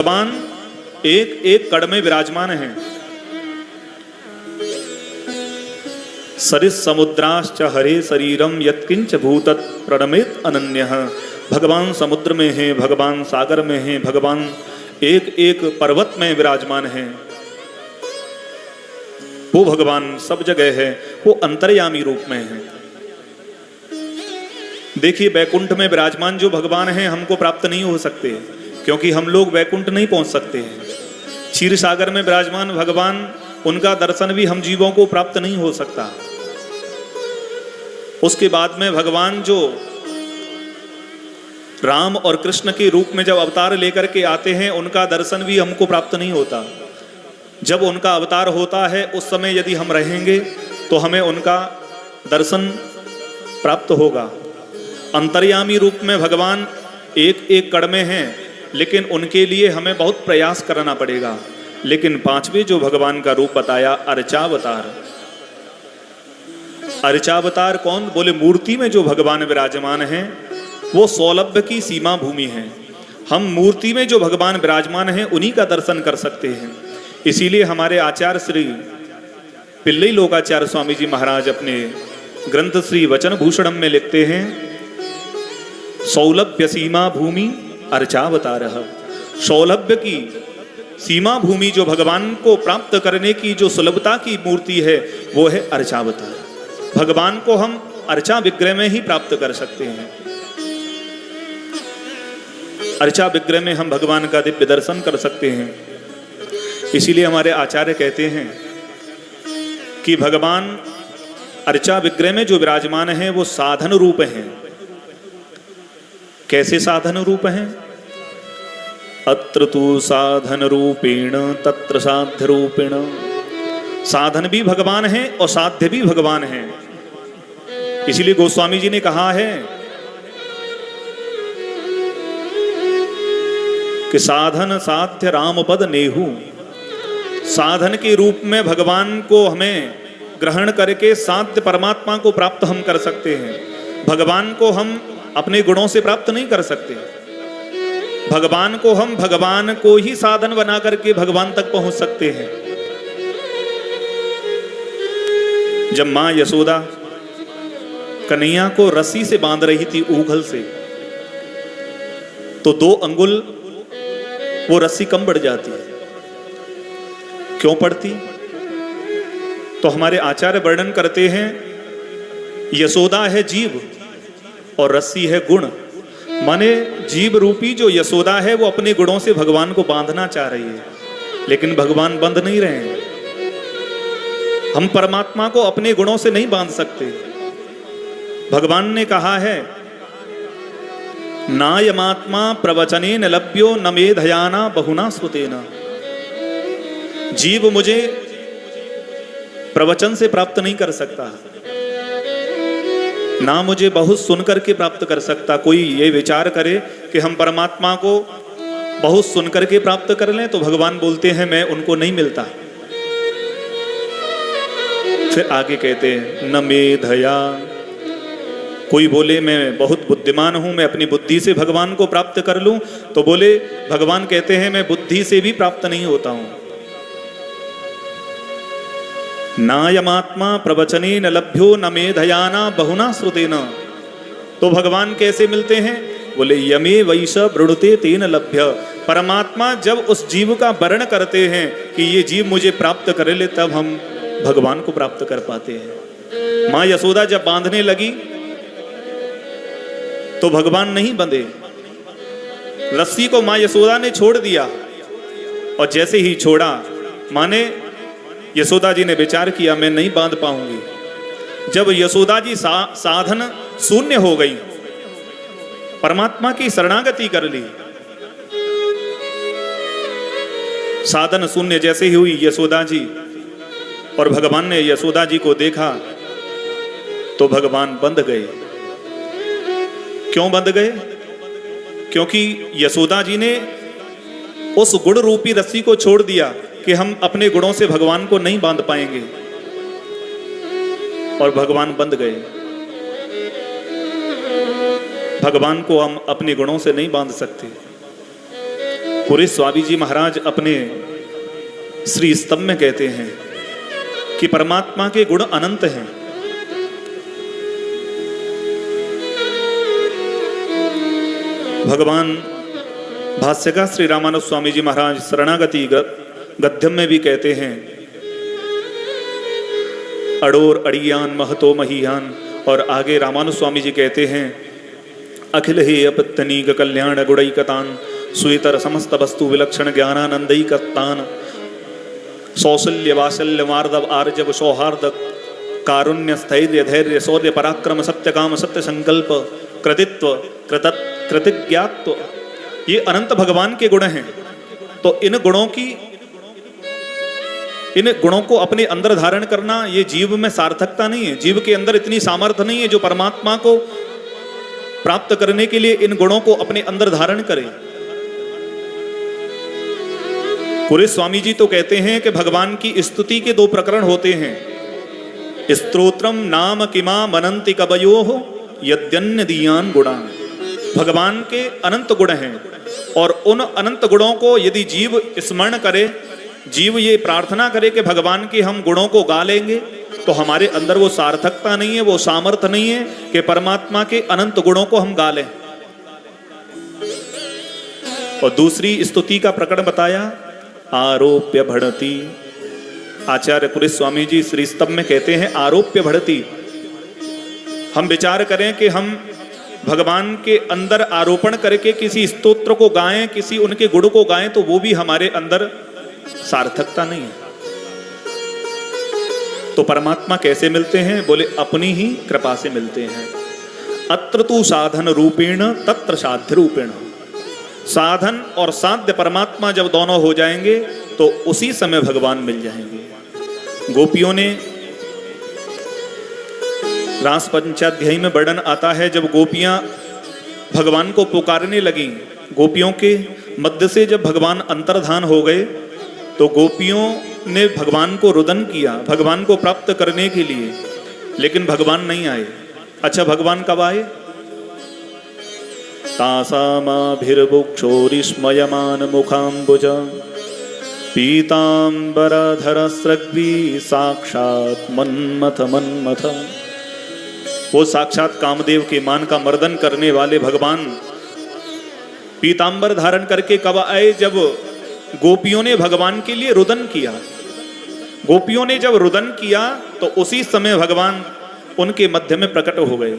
भगवान एक एक कण में विराजमान हैं। सरिस समुद्राश्च हरे शरीरम यत्किंच भूतत् प्रणमेत अनन्यः। भगवान समुद्र में हैं, भगवान सागर में हैं, भगवान एक एक पर्वत में विराजमान हैं। वो भगवान सब जगह है, वो अंतर्यामी रूप में है। देखिए वैकुंठ में विराजमान जो भगवान हैं हमको प्राप्त नहीं हो सकते, क्योंकि हम लोग वैकुंठ नहीं पहुंच सकते हैं। क्षीर सागर में विराजमान भगवान, उनका दर्शन भी हम जीवों को प्राप्त नहीं हो सकता। उसके बाद में भगवान जो राम और कृष्ण के रूप में जब अवतार लेकर के आते हैं, उनका दर्शन भी हमको प्राप्त नहीं होता। जब उनका अवतार होता है उस समय यदि हम रहेंगे तो हमें उनका दर्शन प्राप्त होगा। अंतर्यामी रूप में भगवान एक एक कण में हैं, लेकिन उनके लिए हमें बहुत प्रयास करना पड़ेगा। लेकिन पांचवें जो भगवान का रूप बताया, अर्चावतार। अर्चावतार कौन? बोले मूर्ति में जो भगवान विराजमान हैं वो सौलभ्य की सीमा भूमि है। हम मूर्ति में जो भगवान विराजमान हैं उन्हीं का दर्शन कर सकते हैं। इसीलिए हमारे आचार्य श्री पिल्लई लोकाचार्य स्वामी जी महाराज अपने ग्रंथ श्री वचन भूषणम में लिखते हैं, सौलभ्य सीमा भूमि अर्चावतार। सौलभ्य की सीमा भूमि जो भगवान को प्राप्त करने की जो सुलभता की मूर्ति है वो है अर्चावतार। भगवान को हम अर्चा विग्रह में ही प्राप्त कर सकते हैं। अर्चा विग्रह में हम भगवान का दिव्य दर्शन कर सकते हैं। इसीलिए हमारे आचार्य कहते हैं कि भगवान अर्चा विग्रह में जो विराजमान है वो साधन रूप हैं। कैसे साधन रूप हैं? अत्र तु साधन रूपेण तत्र साध्य रूपेण। साधन भी भगवान हैं और साध्य भी भगवान हैं। इसीलिए गोस्वामी जी ने कहा है कि साधन साध्य राम पद नेहु। साधन के रूप में भगवान को हमें ग्रहण करके साध्य परमात्मा को प्राप्त हम कर सकते हैं। भगवान को हम अपने गुणों से प्राप्त नहीं कर सकते। भगवान को हम भगवान को ही साधन बना करके भगवान तक पहुंच सकते हैं। जब मां यशोदा कन्हैया को रस्सी से बांध रही थी, ऊघल से, तो 2 अंगुल वो रस्सी कम बढ़ जाती। क्यों पड़ती? तो हमारे आचार्य वर्णन करते हैं, यशोदा है जीव और रस्सी है गुण। माने जीव रूपी जो यशोदा है वो अपने गुणों से भगवान को बांधना चाह रही है, लेकिन भगवान बंध नहीं रहे हैं। हम परमात्मा को अपने गुणों से नहीं बांध सकते। भगवान ने कहा है, नायमात्मा प्रवचनेन लभ्यो न मेधयाना बहुना श्रुतेन। जीव मुझे प्रवचन से प्राप्त नहीं कर सकता, ना मुझे बहुत सुन करके प्राप्त कर सकता। कोई ये विचार करे कि हम परमात्मा को बहुत सुन करके प्राप्त कर लें, तो भगवान बोलते हैं मैं उनको नहीं मिलता। फिर आगे कहते हैं न मेधया। कोई बोले मैं बहुत बुद्धिमान हूं, मैं अपनी बुद्धि से भगवान को प्राप्त कर लूं, तो बोले भगवान कहते हैं मैं बुद्धि से भी प्राप्त नहीं होता हूं। नायमात्मा प्रवचनेन लभ्यो न मेधयाना बहुना श्रुतेन। तो भगवान कैसे मिलते हैं? बोले यमे वैश वृणुते तेन लभ्य। परमात्मा जब उस जीव का वर्ण करते हैं कि ये जीव मुझे प्राप्त कर ले, तब हम भगवान को प्राप्त कर पाते हैं। मां यशोदा जब बांधने लगी तो भगवान नहीं बंधे। रस्सी को मां यशोदा ने छोड़ दिया, और जैसे ही छोड़ा, माने यशोदा जी ने विचार किया मैं नहीं बांध पाऊंगी। जब यशोदा जी साधन शून्य हो गई, परमात्मा की शरणागति कर ली, साधन शून्य जैसे ही हुई यशोदा जी, और भगवान ने यशोदा जी को देखा तो भगवान बंध गए। क्यों बंध गए? क्योंकि यशोदा जी ने उस गुण रूपी रस्सी को छोड़ दिया कि हम अपने गुणों से भगवान को नहीं बांध पाएंगे, और भगवान बंध गए। भगवान को हम अपने गुणों से नहीं बांध सकते। पूरे स्वामी जी महाराज अपने श्री स्तंभ में कहते हैं कि परमात्मा के गुण अनंत हैं। भगवान भाष्यकार श्री रामानुज स्वामी जी महाराज शरणागति गद्यम में भी कहते हैं, अडोर अड़ियान महतो महीयान, और आगे रामानुज स्वामी जी कहते हैं, अखिल हे अपत्तनीक कल्याण गुणैकतान सुइतर समस्त वस्तु विलक्षण ज्ञानानंदैकतान सौशल्य वात्सल्य मार्दव आर्जव सौहार्द कारुण्य स्थैर्य धैर्य शौर्य पराक्रम सत्य काम सत्य संकल्प कृतित्व कृतज्ञात्व, ये अनंत भगवान के गुण हैं। तो इन गुणों को अपने अंदर धारण करना ये जीव में सार्थकता नहीं है। जीव के अंदर इतनी सामर्थ्य नहीं है जो परमात्मा को प्राप्त करने के लिए इन गुणों को अपने अंदर धारण करे। पूरे स्वामी जी तो कहते हैं कि भगवान की स्तुति के दो प्रकरण होते हैं, स्तोत्रम नाम किमा मनंति कवयो यद्यन्य दीयान गुणान। भगवान के अनंत गुण हैं और उन अनंत गुणों को यदि जीव स्मरण करे, जीव ये प्रार्थना करे कि भगवान के हम गुणों को गा लेंगे, तो हमारे अंदर वो सार्थकता नहीं है, वो सामर्थ्य नहीं है कि परमात्मा के अनंत गुणों को हम गा लें। और दूसरी स्तुति का प्रकरण बताया, आरोप्य बढ़ती। आचार्य पुरी स्वामी जी श्री स्तंभ में कहते हैं, आरोप्य बढ़ती। हम विचार करें कि हम भगवान के अंदर आरोपण करके किसी स्तोत्र को गाएं, किसी उनके गुण को गाएं, तो वो भी हमारे अंदर सार्थकता नहीं है। तो परमात्मा कैसे मिलते हैं? बोले अपनी ही कृपा से मिलते हैं। अत्र तु साधन रूपेण तत्र साध्य रूपेण। साधन और साध्य परमात्मा जब दोनों हो जाएंगे तो उसी समय भगवान मिल जाएंगे। गोपियों ने रास पंचाध्यायी में वर्णन आता है, जब गोपियां भगवान को पुकारने लगी, गोपियों के मध्य से जब भगवान अंतर्धान हो गए तो गोपियों ने भगवान को रुदन किया भगवान को प्राप्त करने के लिए, लेकिन भगवान नहीं आए। अच्छा, भगवान कब आए? तासामाभिर्भुक्षोरिस्मयमान मुखाम्बुज पीताम्बरधर सृग्वी साक्षात मन्मथ मन्मथ। वो साक्षात कामदेव के मान का मर्दन करने वाले भगवान पीताम्बर धारण करके कब आए? जब गोपियों ने भगवान के लिए रुदन किया। गोपियों ने जब रुदन किया तो उसी समय भगवान उनके मध्य में प्रकट हो गए।